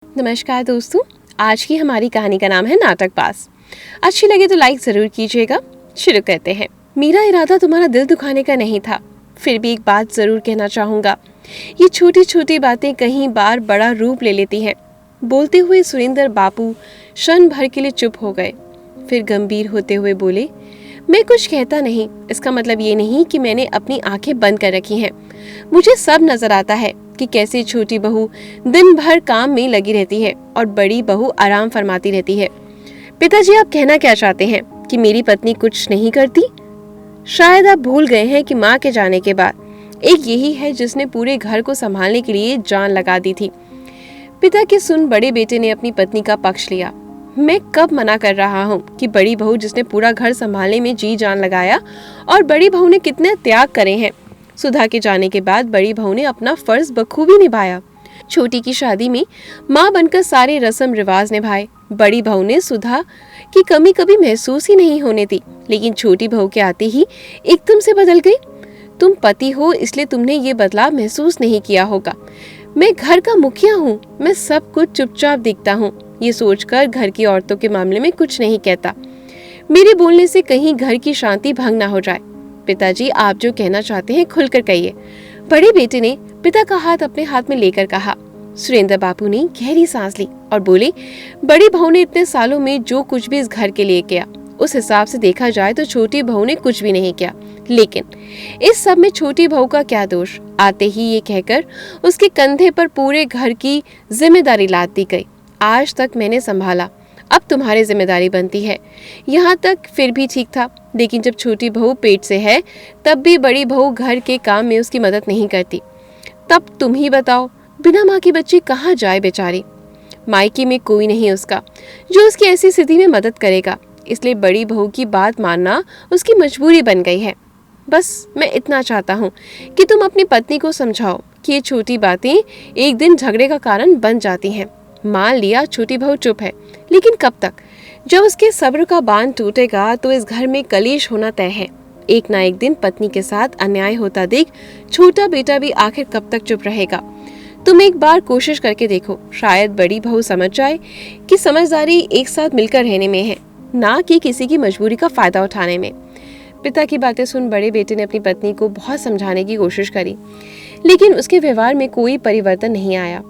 नमस्कार दोस्तों, आज की हमारी कहानी का नाम है नाटक पास। अच्छी लगे तो लाइक जरूर कीजिएगा। शुरू करते हैं। मेरा इरादा तुम्हारा दिल दुखाने का नहीं था, फिर भी एक बात जरूर कहना चाहूंगा। ये छोटी छोटी बातें कहीं बार बड़ा रूप ले लेती हैं। बोलते हुए सुरेंद्र बापू क्षण भर के लिए चुप हो गए, फिर गंभीर होते हुए बोले, मैं कुछ कहता नहीं, इसका मतलब ये नहीं कि मैंने अपनी आंखें बंद कर रखी हैं। मुझे सब नजर आता है कि कैसे छोटी बहू दिन भर काम में लगी रहती है और बड़ी बहू आराम फरमाती रहती है। पिताजी, आप कहना क्या चाहते हैं कि मेरी पत्नी कुछ नहीं करती? शायद आप भूल गए हैं कि माँ के जाने के बाद एक यही है जिसने पूरे घर को संभालने के लिए जान लगा दी थी। पिता की सुन बड़े बेटे ने अपनी पत्नी का पक्ष लिया। मैं कब मना कर रहा हूँ कि बड़ी बहू जिसने पूरा घर संभालने में जी जान लगाया, और बड़ी बहू ने कितने त्याग करे हैं। सुधा के जाने के बाद बड़ी बहू ने अपना फर्ज बखूबी निभाया। छोटी की शादी में माँ बनकर सारे रस्म रिवाज निभाए। बड़ी बहू ने सुधा की कमी कभी महसूस ही नहीं होने दी, लेकिन छोटी बहू के आते ही एकदम से बदल गई। तुम पति हो इसलिए तुमने ये बदलाव महसूस नहीं किया होगा। मैं घर का मुखिया हूँ, मैं सब कुछ चुपचाप दिखता हूँ, ये सोचकर घर की औरतों के मामले में कुछ नहीं कहता। मेरे बोलने से कहीं घर की शांति भंग ना हो जाए। पिताजी, आप जो कहना चाहते हैं खुलकर कहिए। बड़े बेटे ने पिता का हाथ अपने हाथ में लेकर कहा। सुरेंद्र बापू ने गहरी सांस ली और बोले, बड़ी बहू ने इतने सालों में जो कुछ भी इस घर के लिए किया, उस हिसाब से देखा जाए तो छोटी बहू ने कुछ भी नहीं किया। लेकिन इस सब में छोटी बहू का क्या दोष? आते ही ये कहकर उसके कंधे पर पूरे घर की जिम्मेदारी लाद दी गई। आज तक मैंने संभाला, अब तुम्हारी जिम्मेदारी बनती है। यहाँ तक फिर भी ठीक था, लेकिन जब छोटी बहू पेट से है तब भी बड़ी बहू घर के काम में उसकी मदद नहीं करती। तब तुम ही बताओ, बिना माँ की बच्ची कहाँ जाए बेचारी। मायके में कोई नहीं उसका जो उसकी ऐसी स्थिति में मदद करेगा, इसलिए बड़ी बहू की बात मानना उसकी मजबूरी बन गई है। बस मैं इतना चाहता हूँ कि तुम अपनी पत्नी को समझाओ कि ये छोटी बातें एक दिन झगड़े का कारण बन जाती हैं। मान लिया छोटी बहू चुप है, लेकिन कब तक? जब उसके सब्र का बांध टूटेगा तो इस घर में कलेश होना तय है। एक ना एक दिन पत्नी के साथ अन्याय होता देख छोटा बेटा भी आखिर कब तक चुप रहेगा? तुम एक बार कोशिश करके देखो, शायद बड़ी बहू समझ जाए कि समझदारी एक साथ मिलकर रहने में है, ना कि किसी की मजबूरी का फायदा उठाने में। पिता की बातें सुन बड़े बेटे ने अपनी पत्नी को बहुत समझाने की कोशिश करी, लेकिन उसके व्यवहार में कोई परिवर्तन नहीं आया।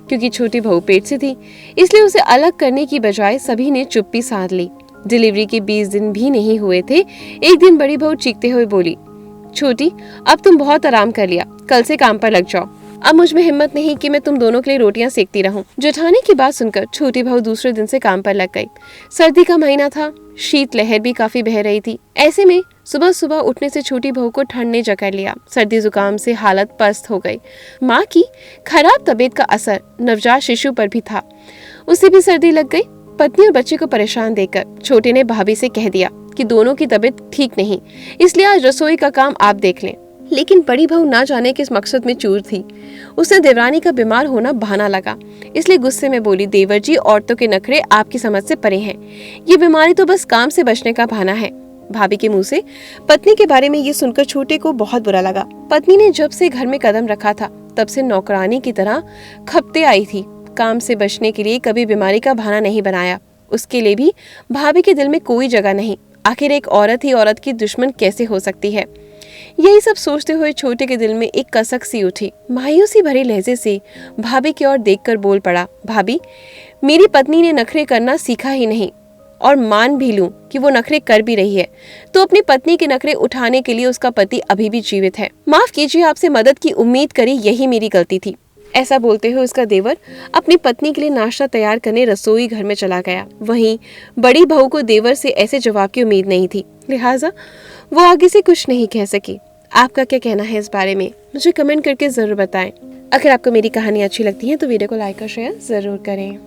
क्योंकि छोटी बहू पेट से थी, इसलिए उसे अलग करने की बजाय सभी ने चुप्पी साध ली। डिलीवरी के 20 दिन भी नहीं हुए थे, एक दिन बड़ी बहू चीखते हुए बोली, छोटी, अब तुम बहुत आराम कर लिया, कल से काम पर लग जाओ। अब मुझ में हिम्मत नहीं कि मैं तुम दोनों के लिए रोटियां सेकती रहूं। जेठानी की बात सुनकर छोटी बहू दूसरे दिन से काम पर लग गई। सर्दी का महीना था, शीत लहर भी काफी बह रही थी। ऐसे में सुबह सुबह उठने से छोटी बहू को ठंड ने जकड़ लिया। सर्दी जुकाम से हालत पस्त हो गई। माँ की खराब तबीयत का असर नवजात शिशु पर भी था, उसे भी सर्दी लग गई। पत्नी और बच्चे को परेशान देखकर छोटे ने भाभी से कह दिया कि दोनों की तबीयत ठीक नहीं, इसलिए आज रसोई का काम आप देख लें। लेकिन बड़ी बहू ना जाने किस मकसद में चूर थी। उसने देवरानी का बीमार होना बहाना लगा, इसलिए गुस्से में बोली, देवर जी, औरतों के नखरे आपकी समझ से परे हैं। ये बीमारी तो बस काम से बचने का बहाना है। भाभी के मुंह से पत्नी के बारे में ये सुनकर छोटे को बहुत बुरा लगा। पत्नी ने जब से घर में कदम रखा था तब से नौकरानी की तरह खपते आई थी। काम से बचने के लिए कभी बीमारी का बहाना नहीं बनाया। उसके लिए भी भाभी के दिल में कोई जगह नहीं। आखिर एक औरत ही औरत की दुश्मन कैसे हो सकती है? यही सब सोचते हुए छोटे के दिल में एक कसक सी उठी। मायूसी भरे लहजे से भाभी की ओर देखकर बोल पड़ा, भाभी, मेरी पत्नी ने नखरे करना सीखा ही नहीं, और मान भी लूं कि वो नखरे कर भी रही है, तो अपनी पत्नी के नखरे उठाने के लिए उसका पति अभी भी जीवित है। माफ कीजिए, आपसे मदद की उम्मीद करी, यही मेरी गलती थी। ऐसा बोलते हुए उसका देवर अपनी पत्नी के लिए नाश्ता तैयार करने रसोई घर में चला गया। वहीं बड़ी बहू को देवर से ऐसे जवाब की उम्मीद नहीं थी, लिहाजा वो आगे से कुछ नहीं कह सकी। आपका क्या कहना है इस बारे में? मुझे कमेंट करके जरूर बताएं। अगर आपको मेरी कहानी अच्छी लगती है तो वीडियो को लाइक और शेयर जरूर करें।